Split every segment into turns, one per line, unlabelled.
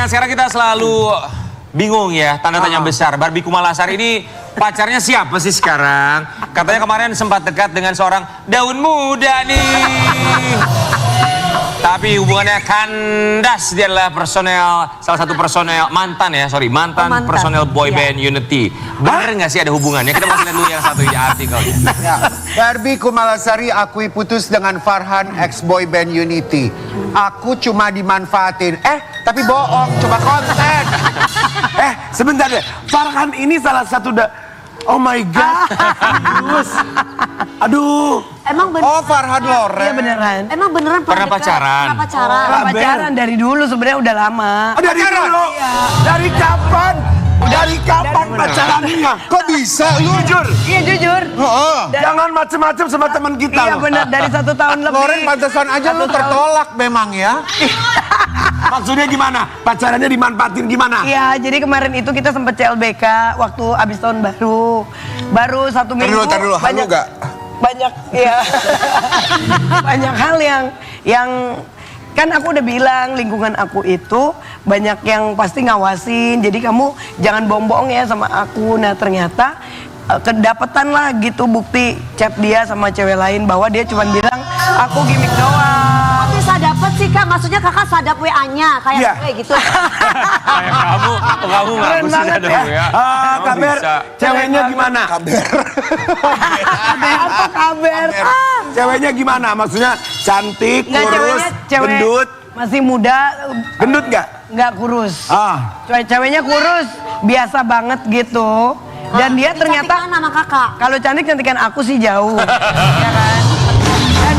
Postingan sekarang kita selalu bingung ya, tanda tanya besar. Barbie Kumalasari ini pacarnya siapa sih sekarang? Katanya kemarin sempat dekat dengan seorang daun muda nih. Tapi hubungannya kandas. Dia adalah salah satu personel mantan personel boy band Unity. Bener nggak sih ada hubungannya? Kita mau lihat dulu yang satu di artikelnya.
Ya. Barbie Kumalasari akui putus dengan Farhan ex boy band Unity. Aku cuma dimanfaatin. Tapi bohong, coba konten.
Sebentar deh. Farhan ini salah satu oh my god. Aduh.
Emang bener?
Oh, Farhan Loren.
Iya beneran.
Emang beneran
Pernah pacaran?
Pernah pacaran.
Pacaran dari dulu sebenarnya udah lama.
Dari dulu. Dari kapan? Dari kapan pacarannya?
Kok bisa lu?
Jujur.
Iya jujur.
Jangan macem-macem sama teman kita.
Iya bener, dari 1 tahun lebih.
Loren pantesan aja lu tertolak memang ya.
Maksudnya gimana? Pacarannya dimanfaatin gimana?
Iya, jadi kemarin itu kita sempet CLBK waktu abis tahun baru. Baru 1 minggu.
Tar dulu, halu gak?
Banyak, ya. Banyak hal yang kan aku udah bilang lingkungan aku itu banyak yang pasti ngawasin. Jadi kamu jangan bohong-bohong ya sama aku. Nah ternyata kedapetan lah gitu bukti chat dia sama cewek lain bahwa dia cuma bilang aku gimmick doang.
Kok bisa dapet sih Kak? Maksudnya Kakak sadap WA-nya kayak gue gitu.
Kayak kamu nggak bisa ada ya.
Kabar, ceweknya gimana?
Apa kabar?
Ceweknya gimana? Maksudnya cantik,
Nggak,
kurus,
cewek
gendut?
masih muda.
Gendut nggak?
Nggak kurus. Ceweknya kurus, biasa banget gitu. Dan dia ternyata
nama Kakak.
kalau cantikan aku sih jauh, ya kan. Dan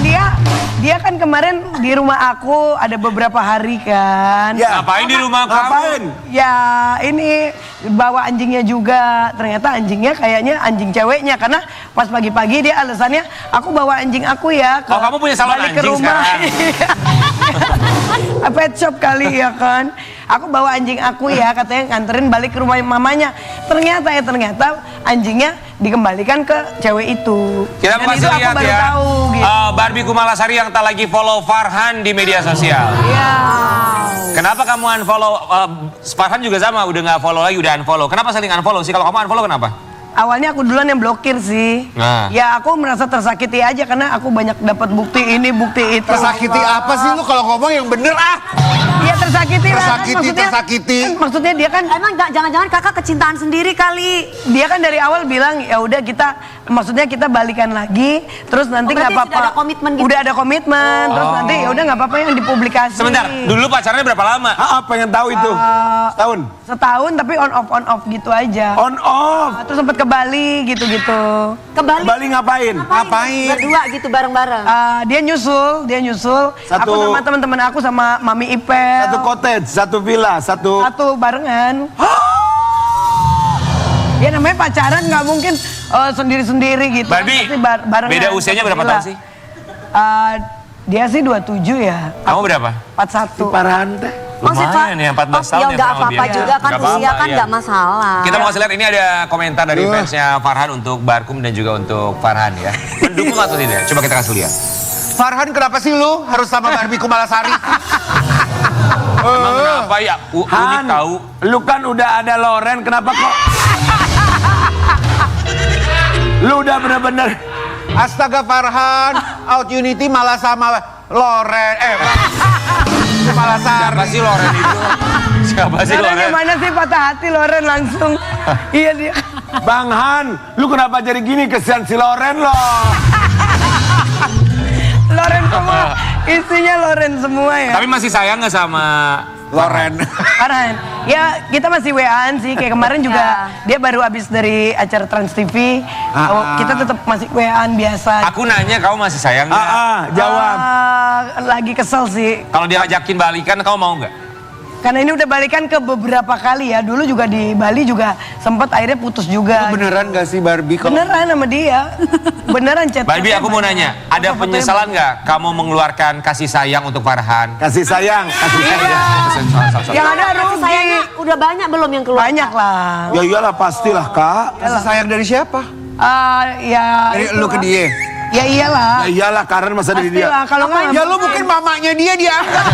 dia kan kemarin di rumah aku ada beberapa hari kan.
Ya.
Ngapain di rumah kamu?
Ya ini bawa anjingnya juga. Ternyata anjingnya kayaknya anjing ceweknya karena pas pagi-pagi dia alasannya aku bawa anjing aku ya.
Oh, kamu punya salon
balik ke
anjing
rumah.
sekarang?
Pet shop kali ya kan. Aku bawa anjing aku ya katanya nganterin balik ke rumah mamanya. Ternyata anjingnya dikembalikan ke cewek itu.
Kita
Dan
masih
itu aku
lihat
baru
ya.
tahu gitu.
Barbie Kumalasari yang tak lagi follow Farhan di media sosial.
Iya.
Kenapa kamu unfollow? Farhan juga sama, udah nggak follow lagi, udah unfollow. Kenapa saling unfollow sih? Kalau kamu unfollow kenapa?
Awalnya aku duluan yang blokir sih.
Nah.
Ya aku merasa tersakiti aja karena aku banyak dapat bukti ini, bukti itu.
Tersakiti apa sih lu kalau ngomong yang bener
Iya tersakiti lah.
Tersakiti.
Kan maksudnya dia kan
Emang jangan-jangan Kakak kecintaan sendiri kali.
dia kan dari awal bilang ya udah maksudnya kita balikan lagi, terus nanti nggak
berarti
apa-apa.
sudah ada komitmen gitu?
Udah ada komitmen, terus nanti ya udah nggak apa-apa yang dipublikasi.
Sebentar, dulu pacarnya berapa lama?
Pengen tahu itu. Setahun?
Setahun tapi on off gitu aja.
On off?
Terus sempet ke Bali gitu-gitu.
Ke Bali.
Bali ngapain?
Berdua gitu bareng-bareng.
Dia nyusul.
Satu-
Aku sama teman-teman aku sama Mami Ipel.
Satu cottage, satu villa, satu
barengan. Ya namanya pacaran nggak mungkin sendiri-sendiri gitu.
Barbie,
Pasti barengan.
beda usianya berapa tahun sih?
Dia sih 27 ya.
Kamu berapa?
41.
Farhan teh.
Lumayan ya, 14 tahun
ya
ya
nggak
kurang
apa-apa
lebih.
juga kan
Nggak
usia
apa-apa,
kan
iya.
nggak masalah.
Kita mau kasih lihat ini ada komentar dari fansnya Farhan untuk Barkum dan juga untuk Farhan ya. Mendukung atau tidak? Coba kita kasih lihat.
Farhan kenapa sih lu harus sama Barbie Kumalasari?
Emang kenapa ya? Unik tahu.
Lu kan udah ada Loren, kenapa kok? Lu udah bener-bener.
Astaga Farhan, out Unity malah sama Loren. Kumalasari.
Siapa sih Loren itu? Siapa sih
Loren
Loren?
yang mana sih patah hati Loren langsung. Iya dia.
Bang Han, lu kenapa jadi gini? Kesian si Loren loh.
Loren semua. Isinya Loren semua ya.
Tapi masih sayang nggak sama
Loren.
Farhan, ya kita masih WA-an sih. Kayak kemarin juga dia baru habis dari acara Trans TV. Kita tetap masih WA-an biasa.
Aku nanya kamu masih sayang nggak?
Jawab.
Lagi kesel sih.
Kalau dia ajakin balikan kamu mau nggak?
Karena ini udah balikan ke beberapa kali ya. Dulu juga di Bali juga sempat akhirnya putus juga.
Beneran gak sih Barbie?
Beneran sama dia. Beneran chat.
Barbie aku mau nanya, ada penyesalan nggak kamu mengeluarkan kasih sayang untuk Farhan?
Kasih sayang, kasih sayang.
Yang ada
Kasih sayangnya udah banyak belum yang keluar?
banyak lah.
Ya iyalah pastilah kak.
Kasih sayang dari siapa?
Ya
Dari
itu
lu ke
lah.
dia?
Ya iyalah.
Ya iyalah Karen masa dari dia.
Pastilah kalau nggak
Ya lu mungkin mamanya dia diangkat.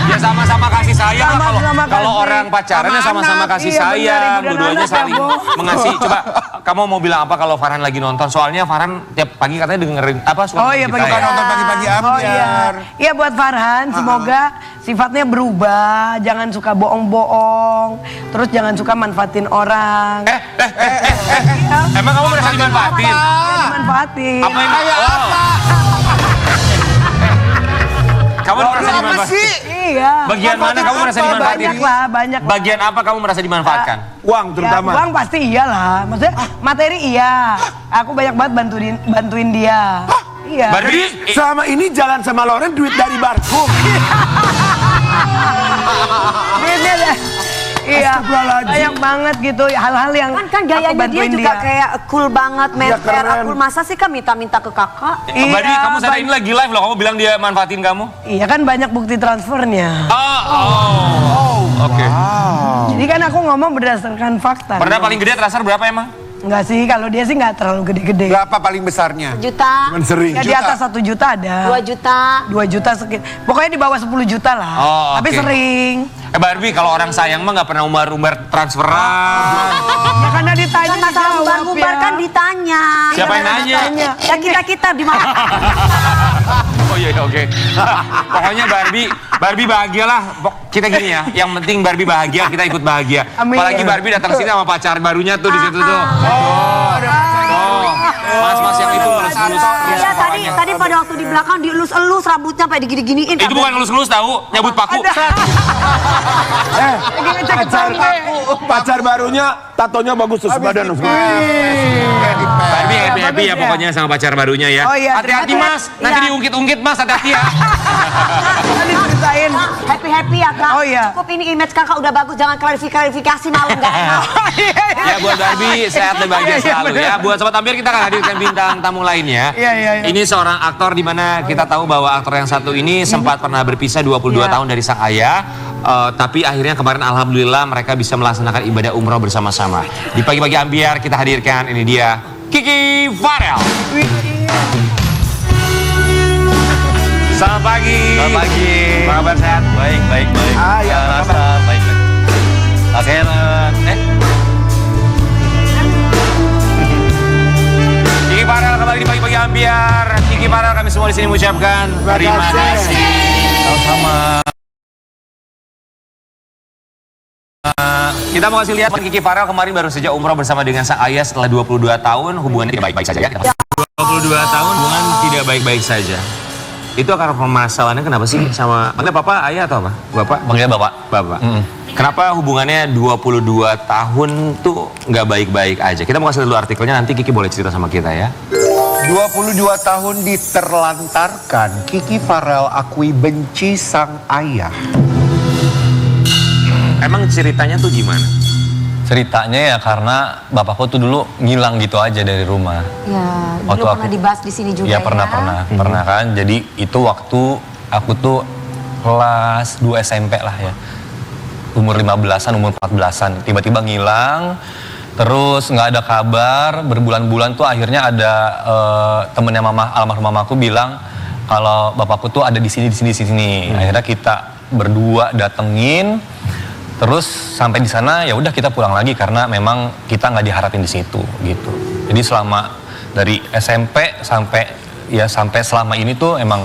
Ya sama-sama kasih sayang lah.
Sama-sama
Kalau
kasih.
orang pacaran ya sama-sama kasih
Iya, benar,
sayang.
ibu dan
Dua-duanya
anak ya,
saling
Bu.
mengasih. Coba kamu mau bilang apa kalau Farhan lagi nonton? Soalnya Farhan tiap pagi katanya dengerin apa suara
Oh iya,
kita
pagi
ya.
Nonton pagi-pagi
Oh iya.
ambiar.
Iya buat Farhan, semoga sifatnya berubah, jangan suka bohong-bohong, terus jangan suka manfaatin orang.
Emang kamu merasa dimanfaatin?
Ya, dimanfaatin.
Apa yang Kamu merasa dimanfaatin?
Iya.
Bagian mana kamu merasa dimanfaatin?
Banyak lah, banyak.
Bagian apa kamu merasa dimanfaatkan?
Uang terutama.
Ya, uang pasti iyalah. Maksudnya materi iya. Aku banyak banget bantuin dia. Iya.
Jadi selama ini jalan sama Loren duit dari Barkum.
Duitnya deh. Iya,
Astagfirullahaladzim.
banyak banget gitu hal-hal yang
Kan
aku
gayanya dia
bantuin
juga kayak cool banget,
Iya,
meter,
keren.
cool. Masa sih kan minta-minta ke kakak?
Iya,
Badi, kamu sadar ini lagi live loh, kamu bilang dia manfaatin kamu?
Iya kan banyak bukti transfernya.
Oke.
Jadi kan aku ngomong berdasarkan fakta.
Pernah paling gede transfer berapa emang?
Enggak sih, kalau dia sih nggak terlalu gede-gede.
Berapa paling besarnya?
Juta,
Kan sering.
Ya di atas 1 juta ada.
2 juta.
2 juta sekitar. Pokoknya di bawah 10 juta lah.
Oh,
Tapi
oke.
sering.
Barbie, kalau orang sayang mah nggak pernah umbar-umbar transferan.
Ya karena ditanya
Kan masalah
dijawab
umbar-umbar
ya.
kan ditanya.
Siapa yang nanya?
Ya kita di mana?
Oh iya, oke. Pokoknya Barbie bahagialah. Kita gini ya, yang penting Barbie bahagia, kita ikut bahagia.
Amin.
Apalagi Barbie datang sini sama pacar barunya tuh di situ tuh. Mas-mas yang itu lurus-lurus.
Iya tadi pada waktu di belakang dielus-elus rambutnya sampai digini-giniin.
Itu bukan ngelus-ngelus tahu, nyabut paku.
Pacar barunya tatonya bagus tuh sebadan.
Barbie happy ya pokoknya sama pacar barunya ya.
Oh iya,
Hati-hati
terima
mas,
kasih.
nanti
Iya.
diungkit-ungkit mas, hati-hati ya.
Tadi ceritain.
Happy ya kak.
Oh, iya.
Cukup ini image kakak udah bagus, jangan klarifikasi malu nggak enak.
Ya buat Barbie sehat dan bahagia
Iya, iya,
selalu
bener.
ya. Buat Sobat Ampir kita akan hadirkan bintang tamu lainnya.
Iya, iya, iya.
Ini seorang aktor di mana kita tahu bahwa aktor yang satu ini sempat pernah berpisah 22
Iya.
tahun dari sang ayah. Tapi akhirnya kemarin alhamdulillah mereka bisa melaksanakan ibadah umroh bersama-sama. Di pagi-pagi ambiar kita hadirkan ini dia Kiki Farel. Selamat pagi.
Selamat pagi.
Apa kabar sehat?
Baik.
Ya,
Rasa baik. Akhirnya,
Kiki Farel kembali di pagi-pagi ambiar. Kiki Farel kami semua di sini mengucapkan terima kasih.
sama-sama.
Kita mau kasih lihat Kiki Farel kemarin baru saja umroh bersama dengan sang ayah setelah 22 tahun hubungannya tidak baik-baik saja ya. 22 tahun hubungan tidak baik-baik saja. Itu akar permasalahannya kenapa sih sama manggil papa, ayah atau apa? Bapak?
Panggilnya Bapak.
Bapak. Kenapa hubungannya 22 tahun tuh nggak baik-baik aja? Kita mau kasih dulu artikelnya, nanti Kiki boleh cerita sama kita ya.
22 tahun diterlantarkan, Kiki Farel akui benci sang ayah.
Emang ceritanya tuh gimana?
Ceritanya ya karena bapakku tuh dulu ngilang gitu aja dari rumah.
Ya,
Waktu
dulu pernah
aku-
dibahas di sini juga
Iya
ya.
pernah kan. Jadi itu waktu aku tuh kelas 2 SMP lah ya. Umur 15-an, umur 14-an. Tiba-tiba ngilang, terus nggak ada kabar. Berbulan-bulan tuh akhirnya ada temennya almarhum mamaku bilang kalau bapakku tuh ada di sini. Akhirnya kita berdua datengin. Terus sampai di sana ya udah kita pulang lagi karena memang kita nggak diharapin di situ gitu. Jadi selama dari SMP sampai selama ini tuh emang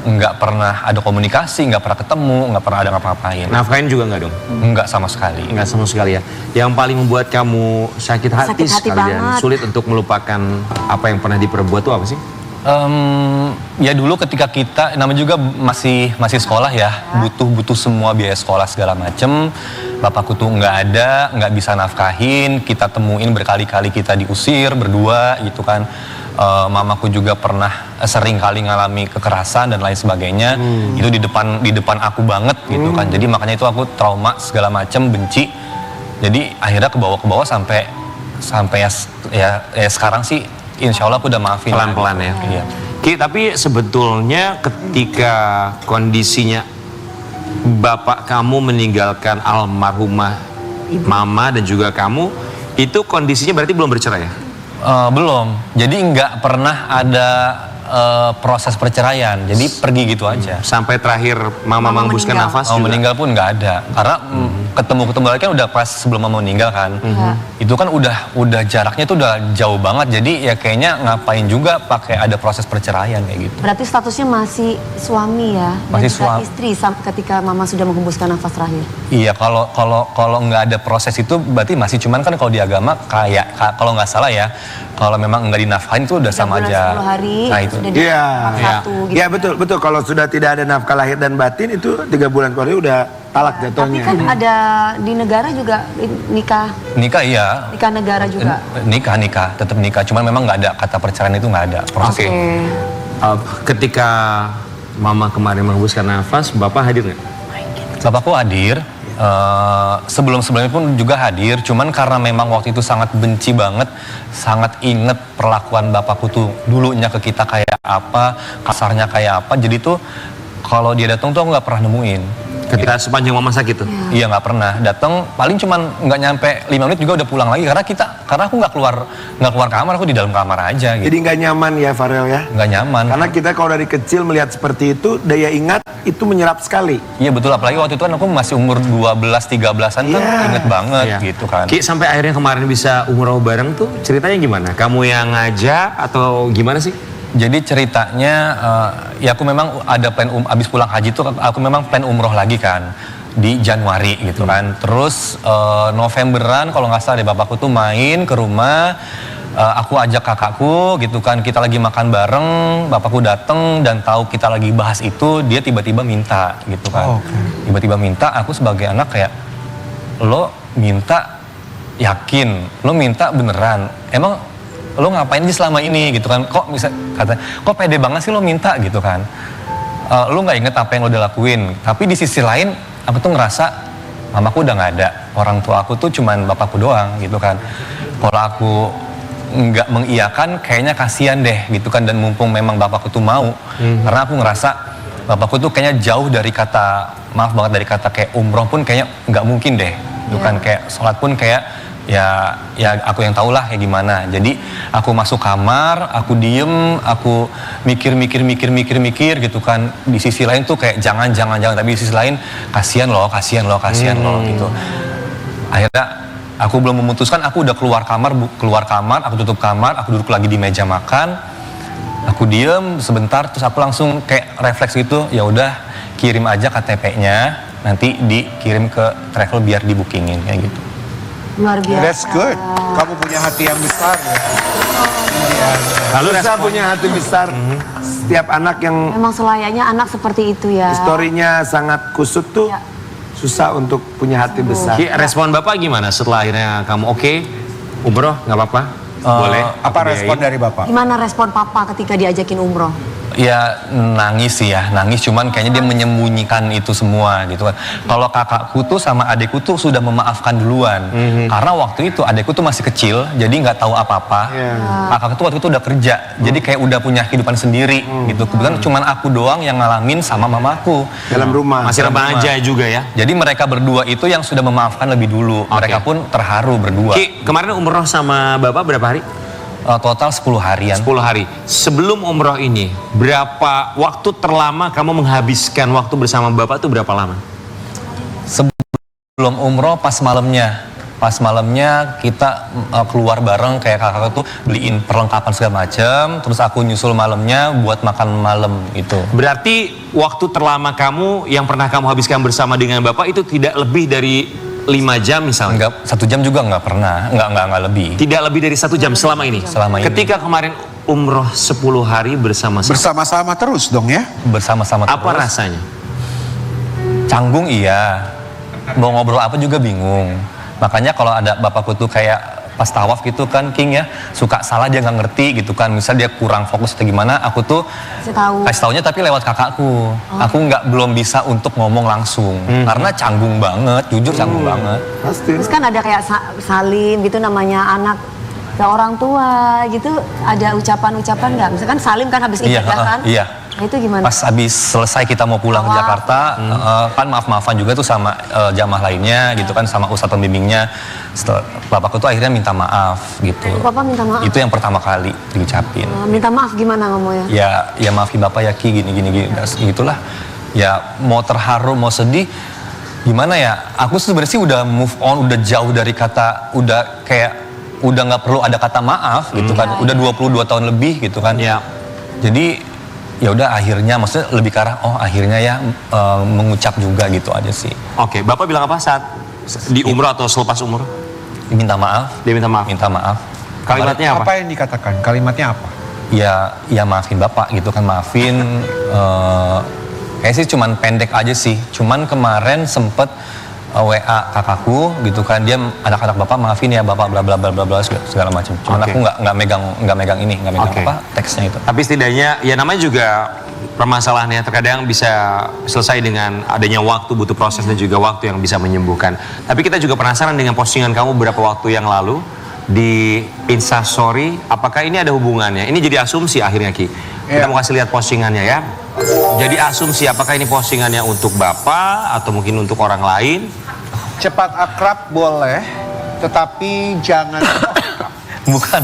nggak pernah ada komunikasi, nggak pernah ketemu, nggak pernah ada ngapa-ngapain.
Nafkahin juga nggak dong?
Nggak sama sekali.
Nggak sama sekali ya. Yang paling membuat kamu sakit hati
Sakit hati
sekali dan
banget.
sulit untuk melupakan apa yang pernah diperbuat tuh apa sih?
Ya dulu ketika kita namanya juga masih sekolah ya, butuh semua biaya sekolah segala macem. Bapakku tuh nggak bisa nafkahin, kita temuin berkali-kali kita diusir berdua gitu kan. Mamaku juga pernah sering kali ngalami kekerasan dan lain sebagainya. Itu di depan aku banget gitu kan. Jadi makanya itu aku trauma segala macem, benci. Jadi akhirnya ke bawah sampai ya sekarang sih insya Allah aku udah maafin.
Pelan-pelan ya.
Iya.
Ki, tapi sebetulnya ketika kondisinya bapak kamu meninggalkan almarhumah mama dan juga kamu, itu kondisinya berarti belum bercerai ya?
Belum. Jadi nggak pernah ada proses perceraian. Jadi pergi gitu aja.
Sampai terakhir mama menghembuskan
meninggal.
nafas
Mau
juga.
meninggal pun nggak ada. Karena ketemu lagi kan udah pas sebelum mama meninggal kan. Itu kan udah jaraknya tuh udah jauh banget. Jadi ya kayaknya ngapain juga pakai ada proses perceraian kayak gitu.
Berarti statusnya masih suami ya?
Masih
dan bukan
suami.
istri ketika mama sudah menghembuskan nafas terakhir.
Iya, kalau nggak ada proses itu berarti masih, cuman kan kalau di agama kayak kalau nggak salah ya, kalau memang nggak dinafkahin itu udah
3
sama
bulan,
aja.
10 hari
Nah itu.
sudah
Iya.
satu gitu.
Ya betul. Kalau sudah tidak ada nafkah lahir dan batin itu 3 bulan keluarga udah talak
Tapi
jatuhnya.
kan ada di negara juga nikah
Iya.
negara juga.
Nikah, tetap nikah. Cuman memang nggak ada kata perceraian itu nggak ada.
Oke. Ketika mama kemarin menghembuskan nafas, bapak hadir nggak?
Bapakku hadir. Sebelumnya pun juga hadir. Cuman karena memang waktu itu sangat benci banget, sangat inget perlakuan bapakku tuh dulunya ke kita kayak apa, kasarnya kayak apa. Jadi tuh kalau dia datang tuh aku nggak pernah nemuin.
Ketika sepanjang mama sakit tuh?
Iya, nggak pernah datang, paling cuman nggak nyampe 5 menit juga udah pulang lagi karena aku nggak keluar kamar, aku di dalam kamar aja gitu.
Jadi nggak nyaman ya Farel ya.
Nggak nyaman.
Karena kita kalau dari kecil melihat seperti itu, daya ingat itu menyerap sekali.
Iya betul, apalagi waktu itu kan aku masih umur 12-13an kan,
Iya.
inget banget
Iya.
gitu kan.
Ki, sampai akhirnya kemarin bisa umroh bareng tuh ceritanya gimana? Kamu yang ngajak atau gimana sih?
Jadi ceritanya ya aku memang ada plan abis pulang haji tuh aku memang plan umroh lagi kan di Januari gitu kan. Terus Novemberan kalau nggak salah deh bapakku tuh main ke rumah, aku ajak kakakku gitu kan, kita lagi makan bareng, bapakku dateng dan tahu kita lagi bahas itu, dia tiba-tiba minta gitu kan. Tiba-tiba minta, aku sebagai anak kayak, lo minta yakin, lo minta beneran, emang lo ngapain sih selama ini gitu kan, kok bisa kata kok pede banget sih lo minta gitu kan. Lo nggak inget apa yang lo udah lakuin, tapi di sisi lain aku tuh ngerasa mamaku udah nggak ada, orang tua aku tuh cuman bapakku doang gitu kan. Kalau aku nggak mengiyakan kayaknya kasihan deh gitu kan, dan mumpung memang bapakku tuh mau, karena aku ngerasa bapakku tuh kayaknya jauh dari kata, maaf banget, dari kata kayak umroh pun kayaknya nggak mungkin deh gitu kan, kayak sholat pun kayak ya aku yang tahu lah kayak gimana. Jadi aku masuk kamar, aku diem, aku mikir gitu kan. Di sisi lain tuh kayak jangan, tapi di sisi lain kasihan loh gitu. Akhirnya aku belum memutuskan, aku udah keluar kamar, aku tutup kamar, aku duduk lagi di meja makan. Aku diem sebentar, terus aku langsung kayak refleks gitu, ya udah kirim aja KTP-nya, nanti dikirim ke travel biar dibookingin kayak gitu.
Luar biasa.
That's good. Kamu punya hati yang besar ya.
Lalu saya punya hati besar. Setiap anak yang
Memang selayaknya anak seperti itu ya.
historinya sangat kusut tuh
Ya.
susah untuk punya hati besar.
Ki, respon bapak gimana setelah akhirnya kamu oke, umroh nggak apa-apa? Boleh?
Apa
aku
respon
biayain?
dari bapak?
Gimana respon papa ketika diajakin umroh?
Ya nangis sih ya, nangis, cuman kayaknya dia menyembunyikan itu semua gitu kan. Kalau kakakku tuh sama adekku tuh sudah memaafkan duluan, karena waktu itu adekku tuh masih kecil, jadi nggak tahu apa-apa. Kakakku tuh waktu itu udah kerja, jadi kayak udah punya kehidupan sendiri gitu. Kebetulan cuman aku doang yang ngalamin sama mamaku
Dalam rumah.
Masih remaja juga ya?
Jadi mereka berdua itu yang sudah memaafkan lebih dulu. Mereka pun terharu berdua.
Ki, kemarin umroh sama bapak berapa hari?
Total 10 harian.
10 hari. Sebelum umroh ini, berapa waktu terlama kamu menghabiskan waktu bersama bapak tuh berapa lama?
Sebelum umroh pas malamnya kita keluar bareng, kayak kakak tuh beliin perlengkapan segala macam, terus aku nyusul malamnya buat makan malam itu.
Berarti waktu terlama kamu yang pernah kamu habiskan bersama dengan bapak itu tidak lebih dari 5 jam misalnya?
Enggak, 1 jam juga nggak pernah, nggak lebih.
Tidak lebih dari 1 jam selama ini?
Selama ini.
Ketika kemarin umroh 10 hari bersama-sama,
Bersama-sama terus dong ya?
Bersama-sama
apa
terus.
rasanya?
Canggung iya, mau ngobrol apa juga bingung. Makanya kalau ada bapakku tuh kayak pas tawaf gitu kan, King ya, suka salah, dia nggak ngerti gitu kan, misal dia kurang fokus atau gimana, aku tuh kasih taunya tapi lewat kakakku. Aku belum bisa untuk ngomong langsung karena canggung banget, jujur canggung banget.
Pasti.
Terus kan ada kayak salim gitu, namanya anak ke orang tua gitu, ada ucapan-ucapan nggak? Misalkan salim kan habis
Iya,
ibadah kan?
iya.
Nah, itu gimana?
Pas habis selesai kita mau pulang ke Jakarta, kan maaf-maafan juga tuh sama jamaah lainnya gitu kan, sama ustadz pembimbingnya. Setelah bapakku tuh akhirnya minta maaf gitu.
Bapak minta maaf?
Itu yang pertama kali diucapin.
Minta maaf gimana ngomongnya?
Ya maafin bapak ya Ki, gini. Gitulah. Ya mau terharu, mau sedih, gimana ya? Aku sebenarnya sih udah move on, udah jauh dari kata, udah nggak perlu ada kata maaf gitu kan. Udah 22 tahun lebih gitu kan.
Ya.
Jadi ya udah akhirnya, maksudnya lebih ke arah akhirnya ya mengucap juga gitu aja sih.
Oke, Bapak bilang apa saat di umroh atau selepas umroh?
Minta maaf.
Dia minta maaf.
Minta maaf.
Kalimatnya apa?
Apa yang dikatakan? Kalimatnya apa?
Ya maafin bapak gitu kan, maafin. Kayak sih cuman pendek aja sih. Cuman kemarin sempet WA kakakku gitu kan, dia anak-anak bapak maafin ya bapak bla bla bla bla bla segala macam. Cuman
Oke.
aku nggak megang
Oke.
apa teksnya itu.
Tapi setidaknya ya namanya juga permasalahannya terkadang bisa selesai dengan adanya waktu, butuh proses dan juga waktu yang bisa menyembuhkan. Tapi kita juga penasaran dengan postingan kamu beberapa waktu yang lalu di Instastory, apakah ini ada hubungannya? Ini jadi asumsi akhirnya Ki. Kita mau kasih lihat postingannya ya. Jadi asumsi apakah ini postingannya untuk Bapak atau mungkin untuk orang lain?
Cepat akrab boleh, tetapi jangan
Bukan.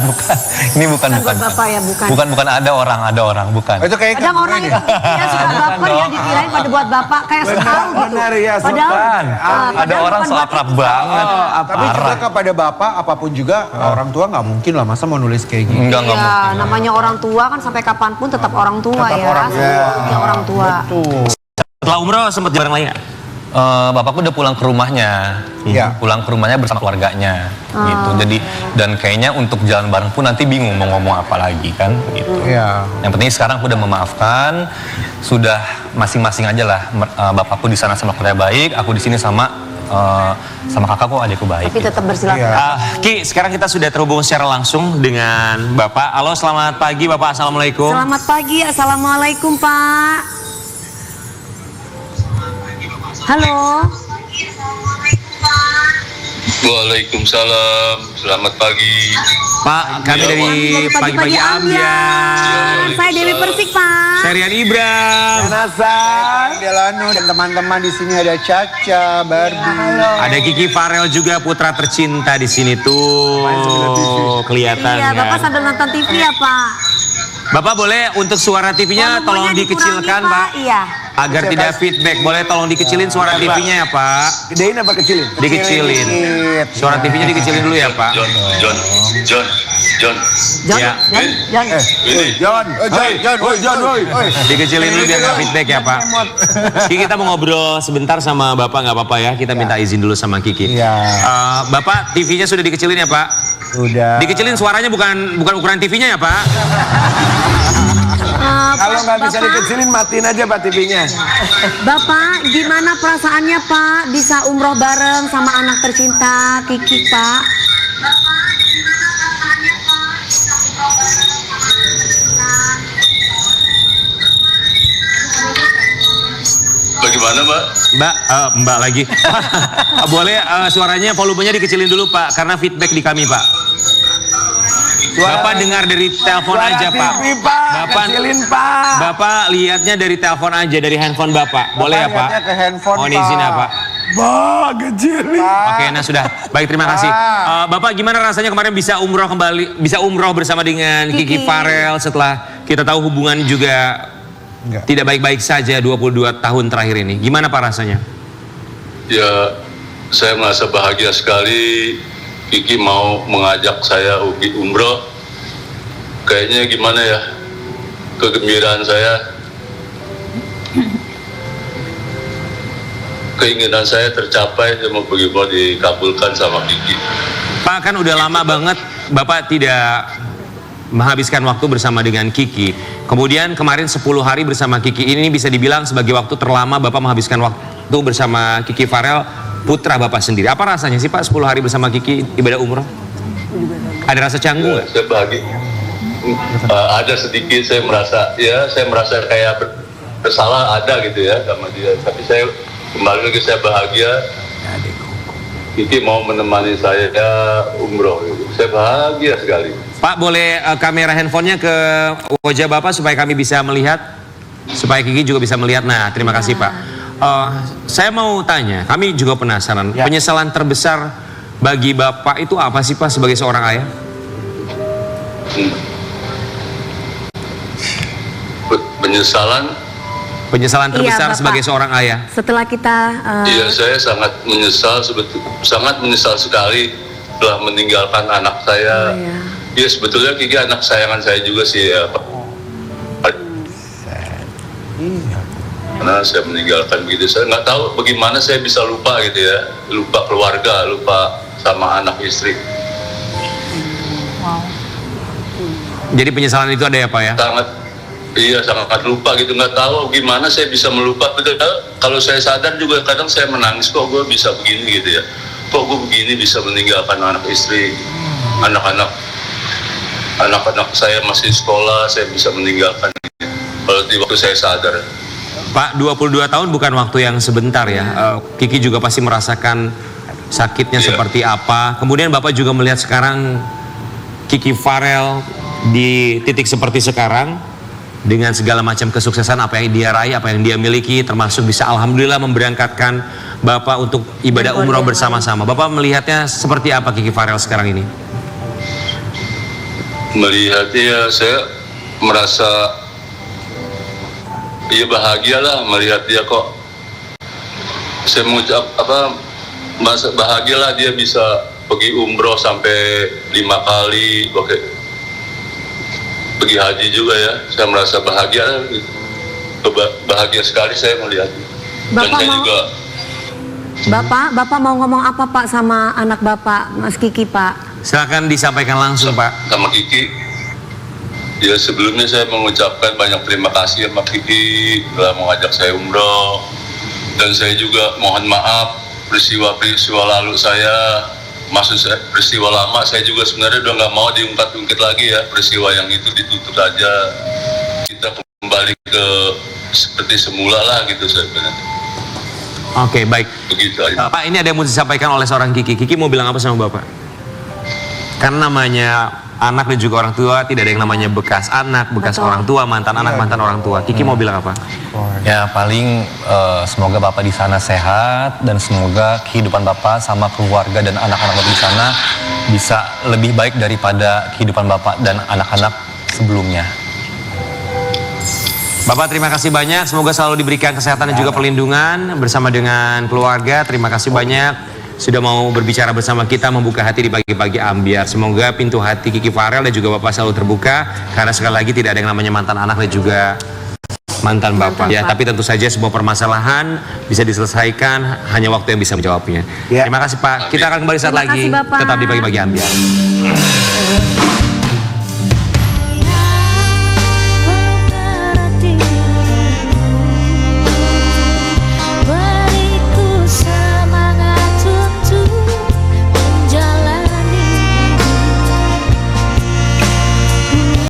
Ini bukan.
Buat Bapak ya, bukan.
Bukan ada orang, bukan.
Itu kayak
Kadang orang itu ya suka baper ya dikirain pada buat Bapak kayak setahu gitu.
Benar ya,
Padahal
Bukan. Ada
padahal
orang
bukan
so
buat
akrab
itu.
banget.
Tapi juga kepada bapak, apapun juga orang tua nggak mungkin lah masa mau nulis kayak gitu.
Enggak
Iya,
mungkin.
namanya orang tua kan sampai kapanpun tetap orang tua
Tetap
ya.
orang tua.
Semuanya orang tua.
Tuh.
Setelah umroh sempat bareng lagi nggak?
Bapakku udah pulang ke rumahnya,
Iya.
pulang ke rumahnya bersama keluarganya, gitu. Jadi dan kayaknya untuk jalan bareng pun nanti bingung mau ngomong apa lagi kan, gitu.
Iya.
Yang penting sekarang aku udah memaafkan, sudah masing-masing aja lah. Bapakku di sana sama keluarga baik, aku di sini sama kakakku, adikku baik.
Tapi tetap bersilaturahmi.
Iya.
Ki, sekarang kita sudah terhubung secara langsung dengan Bapak. Halo, selamat pagi Bapak. Assalamualaikum.
Selamat pagi, assalamualaikum Pak. Halo.
Waalaikumsalam, selamat pagi.
Pak, kami dari Pagi-Pagi Ambiar.
Saya Dewi Persik Pak.
Saya Rian Ibram.
Nasan.
Delano dan teman-teman di sini ada Caca, Barbie.
Ada Kiki Farel juga, putra tercinta di sini tuh. Kelihatan
Iya, Bapak
kan.
sambil nonton TV ya Pak.
Bapak boleh untuk suara TV-nya tolong
Volumenya
dikecilkan
dikurangi,
Pak.
Iya.
Agar tidak feedback. Boleh tolong dikecilin suara TV-nya ya Pak.
Gedein apa kecilin?
Dikecilin. Suara TV-nya dikecilin dulu ya Pak.
John.
John,
Ya.
John.
John.
John,
Dikecilin dulu biar nggak feedback ya Pak. Kiki, kita mau ngobrol sebentar sama Bapak, nggak apa-apa ya? Kita minta izin dulu sama Kiki.
Iya.
Bapak, TV-nya sudah dikecilin ya Pak?
Udah.
Dikecilin suaranya bukan ukuran TV-nya ya Pak?
Kalau nggak bisa
Bapak,
dikecilin, matiin aja Pak TV-nya.
Bapak, gimana perasaannya Pak bisa umroh bareng sama anak tercinta Kiki Pak?
Bagaimana, Mbak?
Mbak lagi. Boleh suaranya volumenya dikecilin dulu Pak, karena feedback di kami Pak. Bapak dengar dari telepon
Suara
aja Pak.
TV, Pak.
Bapak
Kecilin, Pak.
Bapak lihatnya dari telepon aja, dari handphone Bapak. Boleh ya Pak?
lihatnya ke handphone,
Mohon izin ya
Pak.
Pak.
Pak, kecilin.
Oke, nah sudah. Baik, terima kasih. Bapak gimana rasanya kemarin bisa umroh bersama dengan Kiki
Kiki.
Farel setelah kita tahu hubungan juga
Enggak.
tidak baik-baik saja 22 tahun terakhir ini. Gimana Pak rasanya?
Ya, saya merasa bahagia sekali Kiki mau mengajak saya pergi umroh. Kayaknya gimana ya, kegembiraan saya, keinginan saya tercapai, saya mau pergi umroh dikabulkan sama Kiki.
Pak, kan udah lama banget Bapak tidak menghabiskan waktu bersama dengan Kiki. Kemudian kemarin 10 hari bersama Kiki ini bisa dibilang sebagai waktu terlama Bapak menghabiskan waktu bersama Kiki Farel, putra Bapak sendiri. Apa rasanya sih Pak 10 hari bersama Kiki ibadah umroh? Ada rasa canggung nggak?
Saya bahagia. Ada sedikit saya merasa kayak bersalah ada gitu ya sama dia. Tapi saya kembali lagi, saya bahagia. Kiki mau menemani saya umroh. Gitu. Saya bahagia sekali.
Pak, boleh kamera handphonenya ke wajah Bapak supaya kami bisa melihat? supaya Kiki juga bisa melihat. Nah, terima kasih Pak. Saya mau tanya, kami juga penasaran, penyesalan terbesar bagi Bapak itu apa sih Pak sebagai seorang ayah? Penyesalan terbesar
Bapak.
sebagai seorang ayah.
Setelah kita
Iya, saya sangat menyesal, sangat menyesal sekali telah meninggalkan anak saya. Iya, sebetulnya Kiki anak sayangan saya juga sih ya, Pak. Karena saya meninggalkan gitu, saya nggak tahu bagaimana saya bisa lupa gitu ya, lupa keluarga, lupa sama anak istri.
Jadi penyesalan itu ada ya Pak ya?
Sangat lupa gitu, nggak tahu gimana saya bisa melupa. Kalau saya sadar juga kadang saya menangis, kok gue bisa begini gitu ya, kok gue begini bisa meninggalkan anak istri, anak-anak saya masih sekolah, saya bisa meninggalkan kalau di waktu saya sadar.
Pak, 22 tahun bukan waktu yang sebentar ya. Kiki juga pasti merasakan sakitnya seperti apa. Kemudian Bapak juga melihat sekarang Kiki Farel di titik seperti sekarang dengan segala macam kesuksesan apa yang dia raih, apa yang dia miliki, termasuk bisa alhamdulillah memberangkatkan Bapak untuk ibadah umroh bersama-sama. Bapak melihatnya seperti apa Kiki Farel sekarang ini?
Melihatnya saya merasa bahagialah melihat dia kok. Saya mengucap bahagialah dia bisa pergi umroh sampai 5 kali, pergi haji juga ya. Saya merasa bahagia, bahagia sekali saya melihat.
Bapak mau ngomong apa Pak sama anak Bapak, Mas Kiki Pak?
Silakan disampaikan langsung Pak.
Sama Kiki. Ya, sebelumnya saya mengucapkan banyak terima kasih sama Kiki telah mengajak saya umroh, dan saya juga mohon maaf peristiwa lalu saya, maksud saya peristiwa lama saya juga sebenarnya udah nggak mau diungkit-ungkit lagi ya, peristiwa yang itu ditutup aja, kita kembali ke seperti semula lah gitu sebenarnya.
Oke, baik.
Begitu aja.
Pak, ini ada yang mau disampaikan oleh seorang Kiki. Kiki mau bilang apa sama Bapak? Karena namanya anak dan juga orang tua tidak ada yang namanya bekas anak, bekas orang tua, mantan anak, mantan orang tua. Kiki mau bilang apa?
Ya paling semoga Bapak di sana sehat, dan semoga kehidupan Bapak sama keluarga dan anak-anak Bapak di sana bisa lebih baik daripada kehidupan Bapak dan anak-anak sebelumnya.
Bapak terima kasih banyak, semoga selalu diberikan kesehatan dan juga perlindungan bersama dengan keluarga. Terima kasih banyak sudah mau berbicara bersama kita, membuka hati di pagi-pagi ambiar. Semoga pintu hati Kiki Farel dan juga Bapak selalu terbuka, karena sekali lagi tidak ada yang namanya mantan anak dan juga mantan Bapak. Ya, tapi tentu saja sebuah permasalahan bisa diselesaikan, hanya waktu yang bisa menjawabnya. Terima kasih Pak. Kita akan kembali saat lagi, tetap di pagi-pagi ambiar.